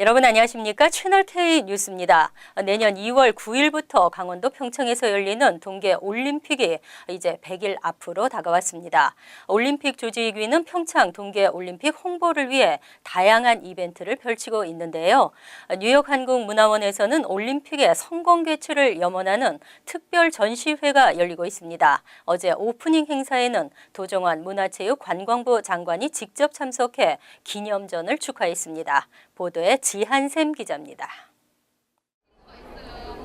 여러분 안녕하십니까? 채널K 뉴스입니다. 내년 2월 9일부터 강원도 평창에서 열리는 동계올림픽이 이제 100일 앞으로 다가왔습니다. 올림픽 조직위는 평창 동계올림픽 홍보를 위해 다양한 이벤트를 펼치고 있는데요. 뉴욕 한국문화원에서는 올림픽의 성공 개최를 염원하는 특별 전시회가 열리고 있습니다. 어제 오프닝 행사에는 도정환 문화체육관광부 장관이 직접 참석해 기념전을 축하했습니다. 보도에 지한샘 기자입니다.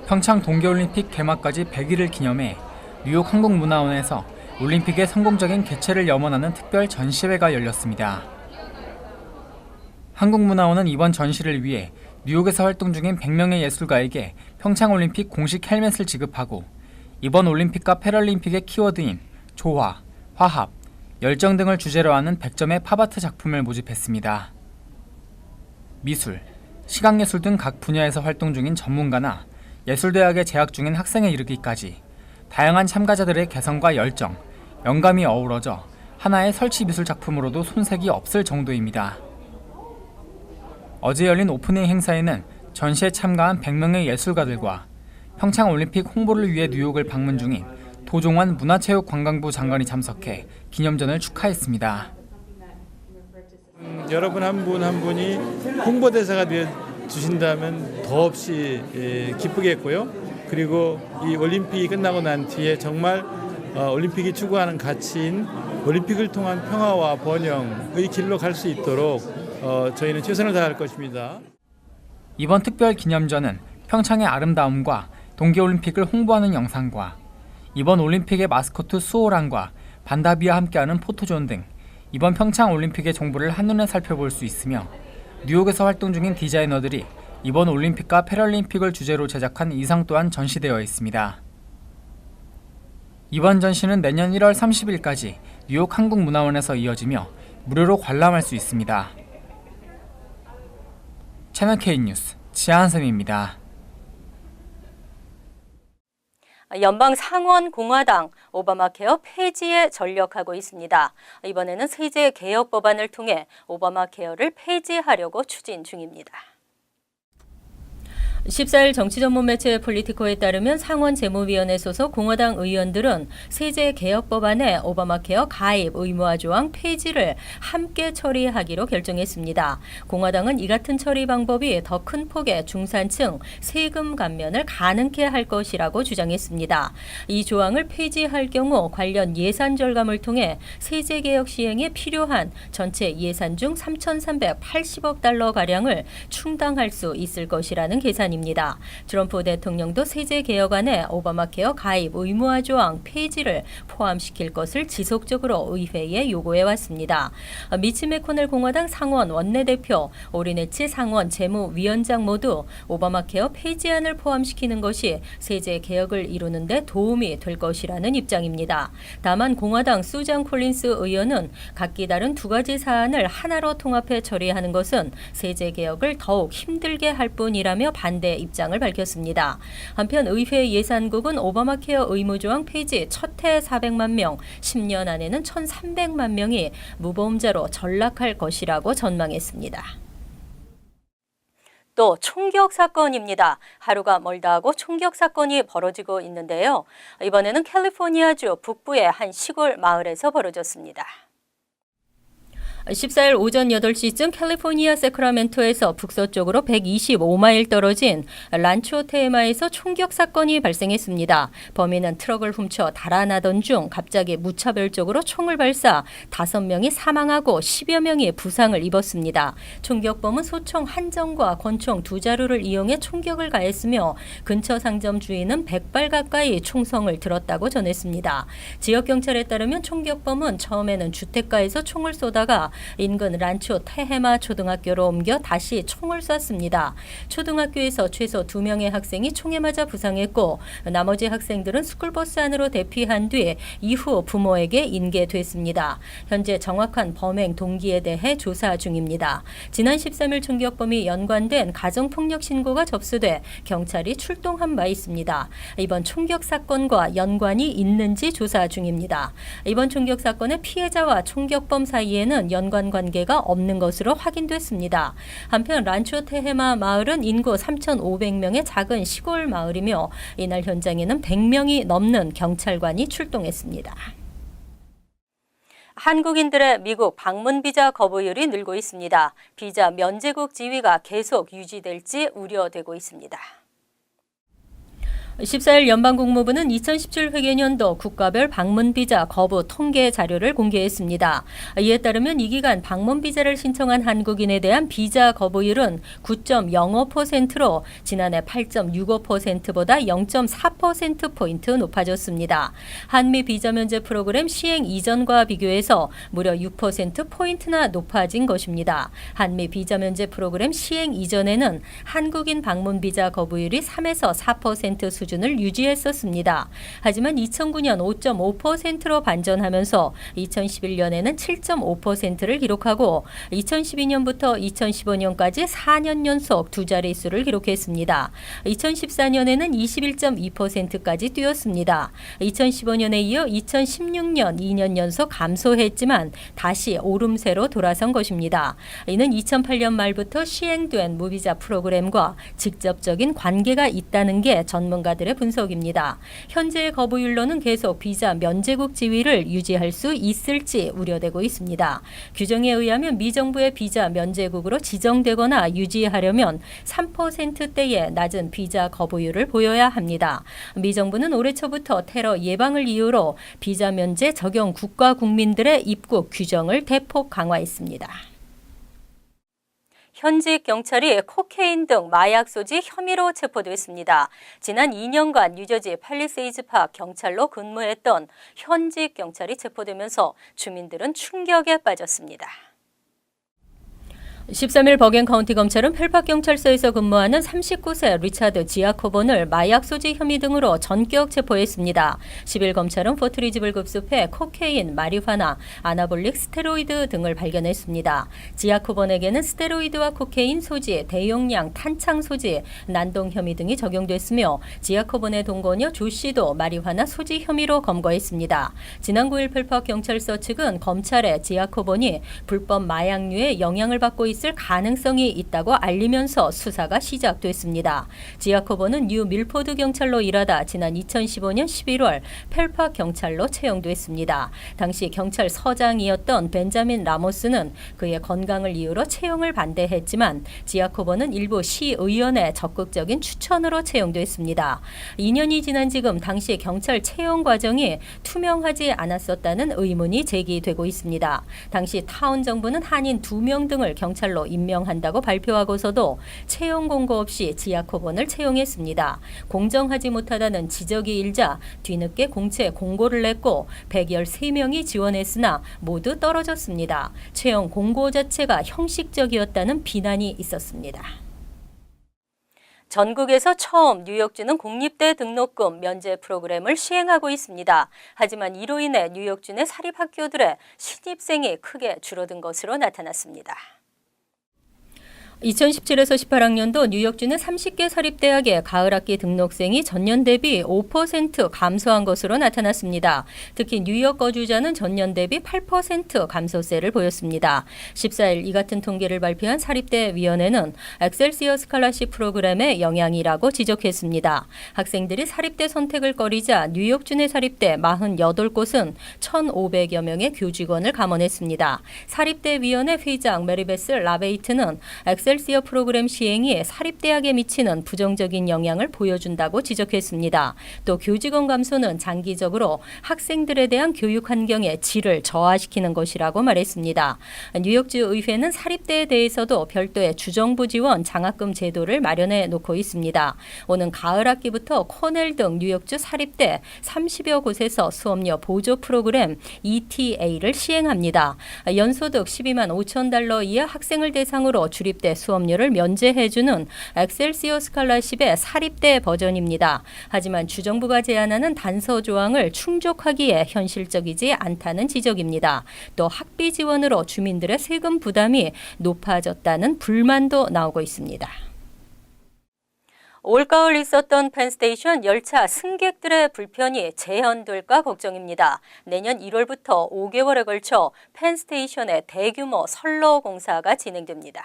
평창 동계올림픽 개막까지 100일을 기념해 뉴욕 한국문화원에서 올림픽의 성공적인 개최를 염원하는 특별 전시회가 열렸습니다. 한국문화원은 이번 전시를 위해 뉴욕에서 활동 중인 100명의 예술가에게 평창올림픽 공식 헬멧을 지급하고 이번 올림픽과 패럴림픽의 키워드인 조화, 화합, 열정 등을 주제로 하는 100점의 팝아트 작품을 모집했습니다. 미술, 시각예술 등 각 분야에서 활동 중인 전문가나 예술대학에 재학 중인 학생에 이르기까지 다양한 참가자들의 개성과 열정, 영감이 어우러져 하나의 설치미술 작품으로도 손색이 없을 정도입니다. 어제 열린 오프닝 행사에는 전시에 참가한 100명의 예술가들과 평창올림픽 홍보를 위해 뉴욕을 방문 중인 도종환 문화체육관광부 장관이 참석해 기념전을 축하했습니다. 여러분 한 분 한 분이 홍보대사가 되어 주신다면 더없이 기쁘겠고요. 그리고 이 올림픽이 끝나고 난 뒤에 정말 올림픽이 추구하는 가치인 올림픽을 통한 평화와 번영의 길로 갈 수 있도록 저희는 최선을 다할 것입니다. 이번 특별 기념전은 평창의 아름다움과 동계올림픽을 홍보하는 영상과 이번 올림픽의 마스코트 수호랑과 반다비와 함께하는 포토존 등 이번 평창 올림픽의 정보를 한눈에 살펴볼 수 있으며 뉴욕에서 활동 중인 디자이너들이 이번 올림픽과 패럴림픽을 주제로 제작한 의상 또한 전시되어 있습니다. 이번 전시는 내년 1월 30일까지 뉴욕 한국문화원에서 이어지며 무료로 관람할 수 있습니다. 채널K 뉴스 지한샘입니다. 연방 상원 공화당 오바마 케어 폐지에 전력하고 있습니다. 이번에는 세제 개혁 법안을 통해 오바마 케어를 폐지하려고 추진 중입니다. 14일 정치 전문 매체 폴리티코에 따르면 상원 재무위원회 소속 공화당 의원들은 세제 개혁 법안에 오바마 케어 가입 의무화 조항 폐지를 함께 처리하기로 결정했습니다. 공화당은 이 같은 처리 방법이 더 큰 폭의 중산층 세금 감면을 가능케 할 것이라고 주장했습니다. 이 조항을 폐지할 경우 관련 예산 절감을 통해 세제 개혁 시행에 필요한 전체 예산 중 3,380억 달러 가량을 충당할 수 있을 것이라는 계산입니다. 트럼프 대통령도 세제 개혁안에 오바마 케어 가입 의무화 조항 폐지를 포함시킬 것을 지속적으로 의회에 요구해 왔습니다. 미치 매코넬 공화당 상원 원내대표, 오리네치 상원 재무위원장 모두 오바마 케어 폐지안을 포함시키는 것이 세제 개혁을 이루는 데 도움이 될 것이라는 입장입니다. 다만 공화당 수잔 콜린스 의원은 각기 다른 두 가지 사안을 하나로 통합해 처리하는 것은 세제 개혁을 더욱 힘들게 할 뿐이라며 반대 입장을 밝혔습니다. 한편 의회 예산국은 오바마 케어 의무조항 폐지 첫 해 400만 명, 10년 안에는 1,300만 명이 무보험자로 전락할 것이라고 전망했습니다. 또 총격 사건입니다. 하루가 멀다 하고 총격 사건이 벌어지고 있는데요. 이번에는 캘리포니아주 북부의 한 시골 마을에서 벌어졌습니다. 14일 오전 8시쯤 캘리포니아 세크라멘토에서 북서쪽으로 125마일 떨어진 란초 테마에서 총격 사건이 발생했습니다. 범인은 트럭을 훔쳐 달아나던 중 갑자기 무차별적으로 총을 발사 5명이 사망하고 10여 명이 부상을 입었습니다. 총격범은 소총 한 정과 권총 2자루를 이용해 총격을 가했으며 근처 상점 주인은 100발 가까이 총성을 들었다고 전했습니다. 지역 경찰에 따르면 총격범은 처음에는 주택가에서 총을 쏘다가 인근 란초 테헤마 초등학교로 옮겨 다시 총을 쐈습니다. 초등학교에서 최소 2명의 학생이 총에 맞아 부상했고 나머지 학생들은 스쿨버스 안으로 대피한 뒤 이후 부모에게 인계됐습니다. 현재 정확한 범행 동기에 대해 조사 중입니다. 지난 13일 총격범이 연관된 가정폭력 신고가 접수돼 경찰이 출동한 바 있습니다. 이번 총격 사건과 연관이 있는지 조사 중입니다. 이번 총격 사건의 피해자와 총격범 사이에는 연관 관계가 없는 것으로 확인됐습니다. 한편 란초 테헤마 마을은 인구 3,500명의 작은 시골 마을이며 이날 현장에는 100명이 넘는 경찰관이 출동했습니다. 한국인들의 미국 방문 비자 거부율이 늘고 있습니다. 비자 면제국 지위가 계속 유지될지 우려되고 있습니다. 14일 연방국무부는 2017 회계년도 국가별 방문 비자 거부 통계 자료를 공개했습니다. 이에 따르면 이 기간 방문 비자를 신청한 한국인에 대한 비자 거부율은 9.05%로 지난해 8.65%보다 0.4%포인트 높아졌습니다. 한미 비자 면제 프로그램 시행 이전과 비교해서 무려 6%포인트나 높아진 것입니다. 한미 비자 면제 프로그램 시행 이전에는 한국인 방문 비자 거부율이 3에서 4% 수준을 유지했었습니다. 하지만 2009년 5.5%로 반전하면서 2011년에는 7.5%를 기록하고 2012년부터 2015년까지 4년 연속 두 자릿수를 기록했습니다. 2014년에는 21.2%까지 뛰었습니다. 2015년에 이어 2016년 2년 연속 감소했지만 다시 오름세로 돌아선 것입니다. 이는 2008년 말부터 시행된 무비자 프로그램과 직접적인 관계가 있다는 게 전문가들의 분석입니다. 현재 거부율로는 계속 비자 면제국 지위를 유지할 수 있을지 우려되고 있습니다. 규정에 의하면 미정부의 비자 면제국으로 지정되거나 유지하려면 3%대의 낮은 비자 거부율을 보여야 합니다. 미정부는 올해 초부터 테러 예방을 이유로 비자 면제 적용 국가 국민들의 입국 규정을 대폭 강화했습니다. 현직 경찰이 코케인 등 마약 소지 혐의로 체포됐습니다. 지난 2년간 뉴저지 팰리세이즈팍 경찰로 근무했던 현직 경찰이 체포되면서 주민들은 충격에 빠졌습니다. 13일 버겐 카운티 검찰은 펠팍 경찰서에서 근무하는 39세 리차드 지아코본을 마약 소지 혐의 등으로 전격 체포했습니다. 10일 검찰은 포트리집을 급습해 코케인, 마리화나, 아나볼릭 스테로이드 등을 발견했습니다. 지아코본에게는 스테로이드와 코케인 소지, 대용량 탄창 소지, 난동 혐의 등이 적용됐으며 지아코본의 동거녀 조 씨도 마리화나 소지 혐의로 검거했습니다. 지난 9일 펠팍 경찰서 측은 검찰에 지아코본이 불법 마약류에 영향을 받고 있을 가능성이 있다고 알리면서 수사가 시작됐습니다. 지아코보는 뉴 밀포드 경찰로 일하다 지난 2015년 11월 펠팍 경찰로 채용됐습니다. 당시 경찰서장이었던 벤자민 라모스는 그의 건강을 이유로 채용을 반대했지만 지아코보는 일부 시의원의 적극적인 추천으로 채용됐습니다. 2년이 지난 지금 당시 경찰 채용 과정이 투명하지 않았었다는 의문이 제기되고 있습니다. 당시 타운 정부는 한인 2명 등을 경찰로 임명한다고 발표하고서도 채용 공고 없이 지아코본을 채용했습니다. 공정하지 못하다는 지적이 일자 뒤늦게 공채 공고를 냈고 113명이 지원했으나 모두 떨어졌습니다. 채용 공고 자체가 형식적이었다는 비난이 있었습니다. 전국에서 처음 뉴욕주는 공립대 등록금 면제 프로그램을 시행하고 있습니다. 하지만 이로 인해 뉴욕주 내 사립학교들의 신입생이 크게 줄어든 것으로 나타났습니다. 2017에서 18학년도 뉴욕주 내 30개 사립대학의 가을학기 등록생이 전년 대비 5% 감소한 것으로 나타났습니다. 특히 뉴욕 거주자는 전년 대비 8% 감소세를 보였습니다. 14일 이 같은 통계를 발표한 사립대위원회는 엑셀시어 스칼라십 프로그램의 영향이라고 지적했습니다. 학생들이 사립대 선택을 꺼리자 뉴욕주 내 사립대 48곳은 1,500여 명의 교직원을 감원했습니다. 사립대위원회 회장 메리베스 라베이트는 엑셀시어 프로그램 시행이 사립대학에 미치는 부정적인 영향을 보여준다고 지적했습니다. 또 교직원 감소는 장기적으로 학생들에 대한 교육 환경의 질을 저하시키는 것이라고 말했습니다. 뉴욕주 의회는 사립대에 대해서도 별도의 주정부 지원 장학금 제도를 마련해 놓고 있습니다. 오는 가을 학기부터 코넬 등 뉴욕주 사립대 30여 곳에서 수업료 보조 프로그램 ETA를 시행합니다. 연소득 12만 5천 달러 이하 학생을 대상으로 주립대 수업료를 면제해주는 엑셀시어 스칼라십의 사립대 버전입니다. 하지만 주정부가 제안하는 단서 조항을 충족하기에 현실적이지 않다는 지적입니다. 또 학비 지원으로 주민들의 세금 부담이 높아졌다는 불만도 나오고 있습니다. 올가을 있었던 펜스테이션 열차 승객들의 불편이 재현될까 걱정입니다. 내년 1월부터 5개월에 걸쳐 펜스테이션의 대규모 선로 공사가 진행됩니다.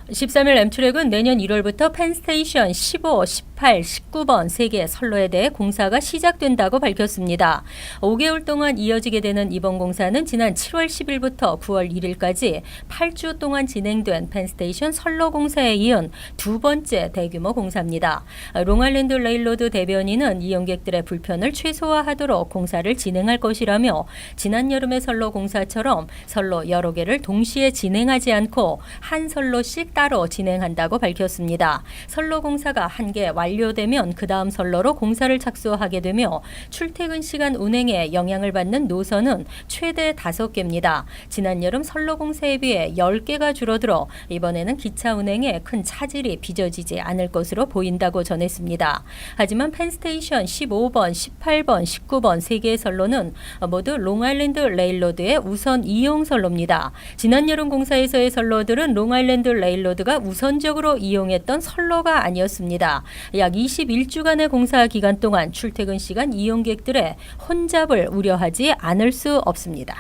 13일 엠트랙은 내년 1월부터 펜스테이션 15, 18, 19번 3개 선로에 대해 공사가 시작된다고 밝혔습니다. 5개월 동안 이어지게 되는 이번 공사는 지난 7월 10일부터 9월 1일까지 8주 동안 진행된 펜스테이션 선로 공사에 이은 두 번째 대규모 공사입니다. 롱아일랜드 레일로드 대변인은 이용객들의 불편을 최소화하도록 공사를 진행할 것이라며 지난 여름의 선로 공사처럼 선로 여러 개를 동시에 진행하지 않고 한 선로씩 따로 진행한다고 밝혔습니다. 선로 공사가 한 개 완료되면 그 다음 선로로 공사를 착수하게 되며 출퇴근 시간 운행에 영향을 받는 노선은 최대 5개입니다. 지난 여름 선로 공사에 비해 10개가 줄어들어 이번에는 기차 운행에 큰 차질이 빚어지지 않을 것으로 보인다고 전했습니다. 하지만 펜스테이션 15번, 18번, 19번 3개의 선로는 모두 롱아일랜드 레일로드의 우선 이용 선로입니다. 지난 여름 공사에서의 선로들은 롱아일랜드 레일로드가 우선적으로 이용했던 선로가 아니었습니다. 약 21주간의 공사 기간 동안 출퇴근 시간 이용객들의 혼잡을 우려하지 않을 수 없습니다.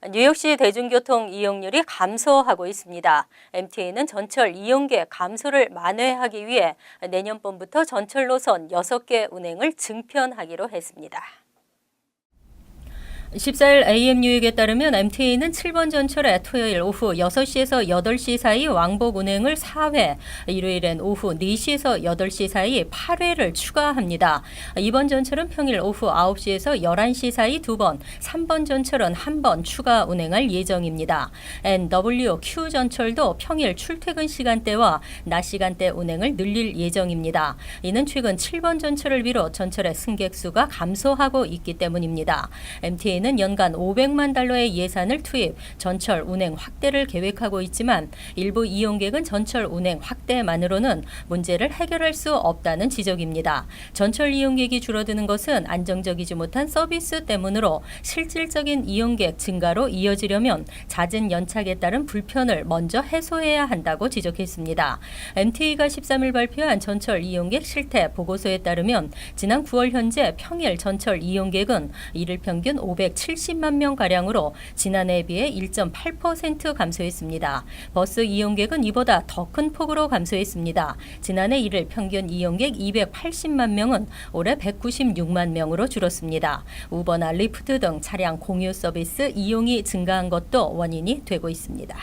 뉴욕시 대중교통 이용률이 감소하고 있습니다. MTA는 전철 이용객 감소를 만회하기 위해 내년 봄부터 전철 노선 6개 운행을 증편하기로 했습니다. 14일 AM 뉴욕에 따르면 MTA는 7번 전철에 토요일 오후 6시에서 8시 사이 왕복 운행을 4회, 일요일엔 오후 4시에서 8시 사이 8회를 추가합니다. 이번 전철은 평일 오후 9시에서 11시 사이 2번, 3번 전철은 1번 추가 운행할 예정입니다. NWQ 전철도 평일 출퇴근 시간대와 낮 시간대 운행을 늘릴 예정입니다. 이는 최근 7번 전철을 비롯 전철의 승객 수가 감소하고 있기 때문입니다. MTA는 연간 500만 달러의 예산을 투입, 전철 운행 확대를 계획하고 있지만 일부 이용객은 전철 운행 확대만으로는 문제를 해결할 수 없다는 지적입니다. 전철 이용객이 줄어드는 것은 안정적이지 못한 서비스 때문으로 실질적인 이용객 증가로 이어지려면 잦은 연착에 따른 불편을 먼저 해소해야 한다고 지적했습니다. MTA가 13일 발표한 전철 이용객 실태 보고서에 따르면 지난 9월 현재 평일 전철 이용객은 일일 평균 570만 명가량으로 지난해에 비해 1.8% 감소했습니다. 버스 이용객은 이보다 더 큰 폭으로 감소했습니다. 지난해 일일 평균 이용객 280만 명은 올해 196만 명으로 줄었습니다. 우버나 리프트 등 차량 공유 서비스 이용이 증가한 것도 원인이 되고 있습니다.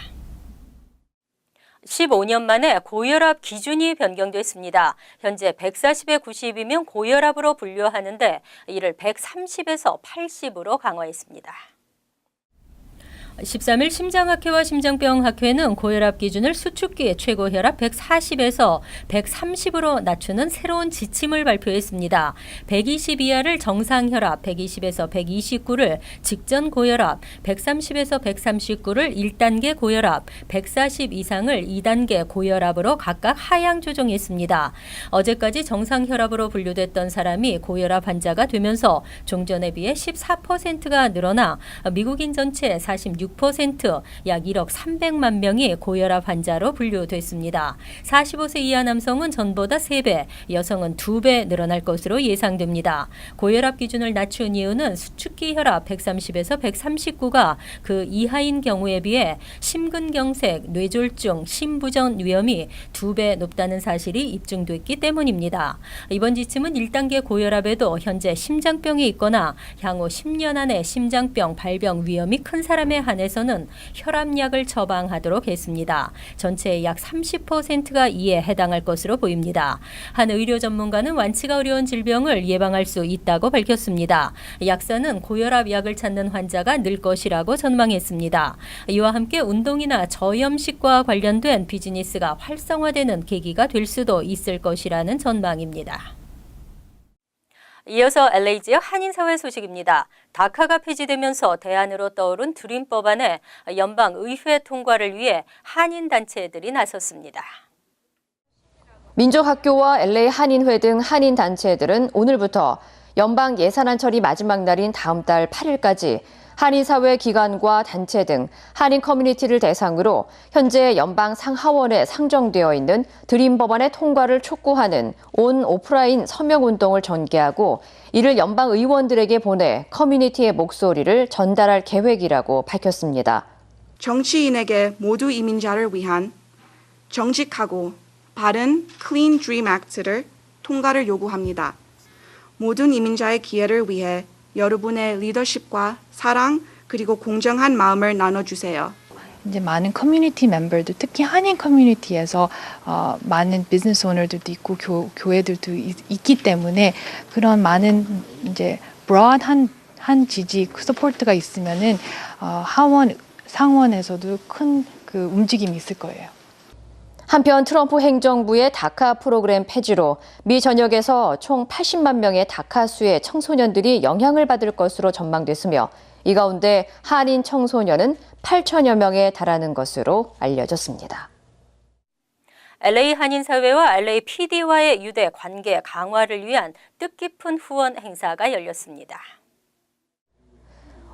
15년 만에 고혈압 기준이 변경됐습니다. 현재 140에 90이면 고혈압으로 분류하는데 이를 130에서 80으로 강화했습니다. 13일 심장학회와 심장병학회는 고혈압 기준을 수축기 최고혈압 140에서 130으로 낮추는 새로운 지침을 발표했습니다. 120 이하를 정상혈압, 120에서 129를 직전 고혈압, 130에서 139를 1단계 고혈압, 140 이상을 2단계 고혈압으로 각각 하향 조정했습니다. 어제까지 정상혈압으로 분류됐던 사람이 고혈압 환자가 되면서 종전에 비해 14%가 늘어나 미국인 전체 46% 약 1억 300만 명이 고혈압 환자로 분류됐습니다. 45세 이하 남성은 전보다 3배, 여성은 2배 늘어날 것으로 예상됩니다. 고혈압 기준을 낮춘 이유는 수축기 혈압 130에서 139가 그 이하인 경우에 비해 심근경색, 뇌졸중, 심부전 위험이 2배 높다는 사실이 입증됐기 때문입니다. 이번 지침은 1단계 고혈압에도 현재 심장병이 있거나 향후 10년 안에 심장병 발병 위험이 큰 사람에 한해서는 혈압약을 처방하도록 했습니다. 전체의 약 30%가 이에 해당할 것으로 보입니다. 한 의료 전문가는 완치가 어려운 질병을 예방할 수 있다고 밝혔습니다. 약사는 고혈압 약을 찾는 환자가 늘 것이라고 전망했습니다. 이와 함께 운동이나 저염식과 관련된 비즈니스가 활성화되는 계기가 될 수도 있을 것이라는 전망입니다. 이어서 LA 지역 한인사회 소식입니다. 다카가 폐지되면서 대안으로 떠오른 드림법안에 연방의회 통과를 위해 한인단체들이 나섰습니다. 민족학교와 LA 한인회 등 한인단체들은 오늘부터 연방 예산안 처리 마지막 날인 다음 달 8일까지 한인사회 기관과 단체 등 한인 커뮤니티를 대상으로 현재 연방 상하원에 상정되어 있는 드림 법안의 통과를 촉구하는 온 오프라인 서명운동을 전개하고 이를 연방 의원들에게 보내 커뮤니티의 목소리를 전달할 계획이라고 밝혔습니다. 정치인에게 모두 이민자를 위한 정직하고 바른 Clean Dream Act를 통과를 요구합니다. 모든 이민자의 기회를 위해 여러분의 리더십과 사랑 그리고 공정한 마음을 나눠주세요. 이제 많은 커뮤니티 멤버들, 특히 한인 커뮤니티에서 많은 비즈니스 오너들도 있고 교회들도 있기 때문에 그런 많은 이제 broad 한 지지 서포트가 있으면은 하원 상원에서도 큰 그 움직임이 있을 거예요. 한편 트럼프 행정부의 다카 프로그램 폐지로 미 전역에서 총 80만 명의 다카수의 청소년들이 영향을 받을 것으로 전망됐으며 이 가운데 한인 청소년은 8천여 명에 달하는 것으로 알려졌습니다. LA 한인사회와 LA PD와의 유대 관계 강화를 위한 뜻깊은 후원 행사가 열렸습니다.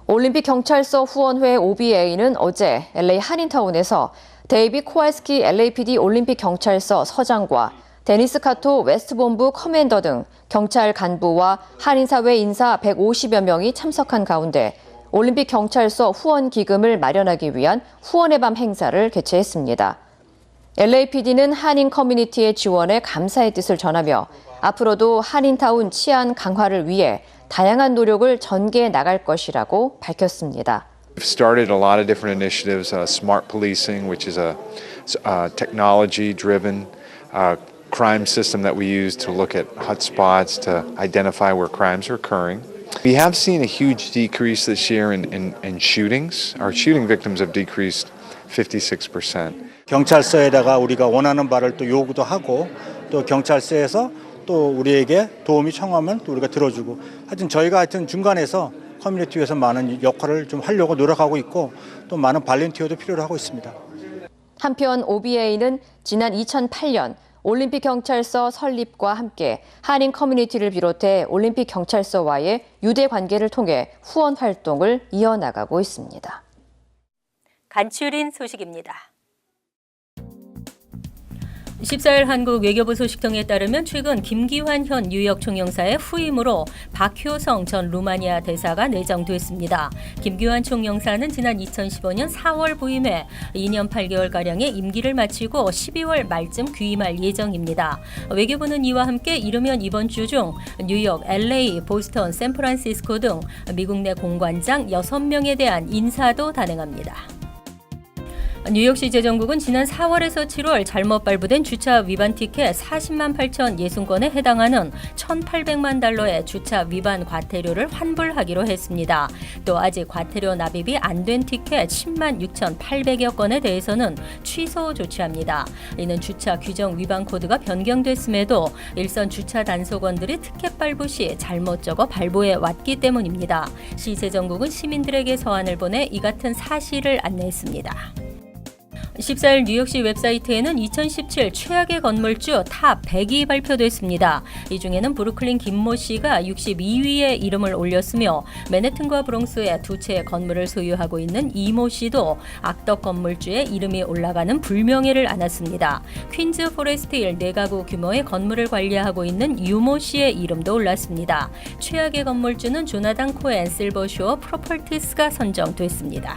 올림픽 경찰서 후원회 OBA는 어제 LA 한인타운에서 데이빗 코왈스키 LAPD 올림픽 경찰서 서장과 데니스 카토 웨스트본부 커맨더 등 경찰 간부와 한인사회 인사 150여 명이 참석한 가운데 올림픽 경찰서 후원 기금을 마련하기 위한 후원의 밤 행사를 개최했습니다. LAPD는 한인 커뮤니티의 지원에 감사의 뜻을 전하며 앞으로도 한인타운 치안 강화를 위해 다양한 노력을 전개해 나갈 것이라고 밝혔습니다. We've started a lot of different initiatives, smart policing, which is a technology-driven crime system that we use to look at hotspots to identify where crimes are occurring. We have seen a huge decrease this year in shootings. Our shooting victims have decreased 56%. 경찰서에다가 우리가 원하는 바를 또 요구도 하고 또 경찰서에서 또 우리에게 도움이 청하면 또 우리가 들어주고 하여튼 저희가 중간에서 커뮤니티에서 많은 역할을 좀 하려고 노력하고 있고 또 많은 발렌티어도 필요로 하고 있습니다. 한편 OBA는 지난 2008년 올림픽 경찰서 설립과 함께 한인 커뮤니티를 비롯해 올림픽 경찰서와의 유대 관계를 통해 후원 활동을 이어나가고 있습니다. 간추린 소식입니다. 14일 한국 외교부 소식통에 따르면 최근 김기환 현 뉴욕 총영사의 후임으로 박효성 전 루마니아 대사가 내정됐습니다. 김기환 총영사는 지난 2015년 4월 부임해 2년 8개월가량의 임기를 마치고 12월 말쯤 귀임할 예정입니다. 외교부는 이와 함께 이르면 이번 주 중 뉴욕, LA, 보스턴, 샌프란시스코 등 미국 내 공관장 6명에 대한 인사도 단행합니다. 뉴욕시 재정국은 지난 4월에서 7월 잘못 발부된 주차 위반 티켓 40만 8천 60건에 해당하는 1,800만 달러의 주차 위반 과태료를 환불하기로 했습니다. 또 아직 과태료 납입이 안 된 티켓 10만 6,800여 건에 대해서는 취소 조치합니다. 이는 주차 규정 위반 코드가 변경됐음에도 일선 주차 단속원들이 티켓 발부 시 잘못 적어 발부해 왔기 때문입니다. 시 재정국은 시민들에게 서한을 보내 이 같은 사실을 안내했습니다. 14일 뉴욕시 웹사이트에는 2017 최악의 건물주 탑 100이 발표됐습니다. 이 중에는 브루클린 김모 씨가 62위에 이름을 올렸으며 맨해튼과 브롱스에 두 채의 건물을 소유하고 있는 이모 씨도 악덕 건물주의 이름이 올라가는 불명예를 안았습니다. 퀸즈 포레스트 힐 4가구 규모의 건물을 관리하고 있는 유모 씨의 이름도 올랐습니다. 최악의 건물주는 조나단 코엔 실버쇼어 프로퍼티스가 선정됐습니다.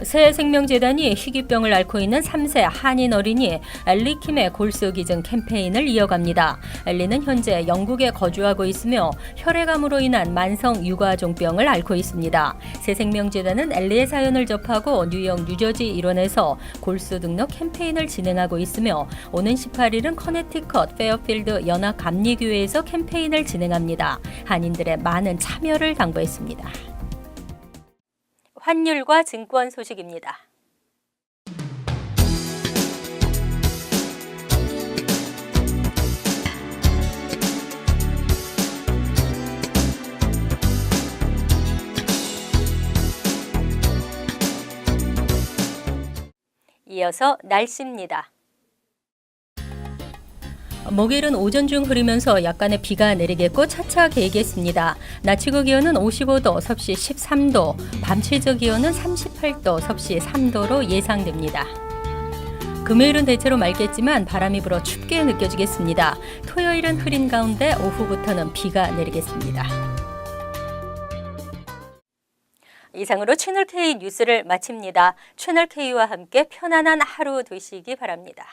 새생명재단이 희귀병을 앓고 있는 3세 한인 어린이 엘리 킴의 골수기증 캠페인을 이어갑니다. 엘리는 현재 영국에 거주하고 있으며 혈액암으로 인한 만성 유가종병을 앓고 있습니다. 새생명재단은 엘리의 사연을 접하고 뉴욕, 뉴저지 일원에서 골수 등록 캠페인을 진행하고 있으며 오는 18일은 커네티컷 페어필드 연합감리교회에서 캠페인을 진행합니다. 한인들의 많은 참여를 당부했습니다. 환율과 증권 소식입니다. 이어서 날씨입니다. 목요일은 오전 중 흐리면서 약간의 비가 내리겠고 차차 개겠습니다. 낮 최고 기온은 55도, 섭씨 13도, 밤 최저 기온은 38도, 섭씨 3도로 예상됩니다. 금요일은 대체로 맑겠지만 바람이 불어 춥게 느껴지겠습니다. 토요일은 흐린 가운데 오후부터는 비가 내리겠습니다. 이상으로 채널K 뉴스를 마칩니다. 채널K와 함께 편안한 하루 되시기 바랍니다.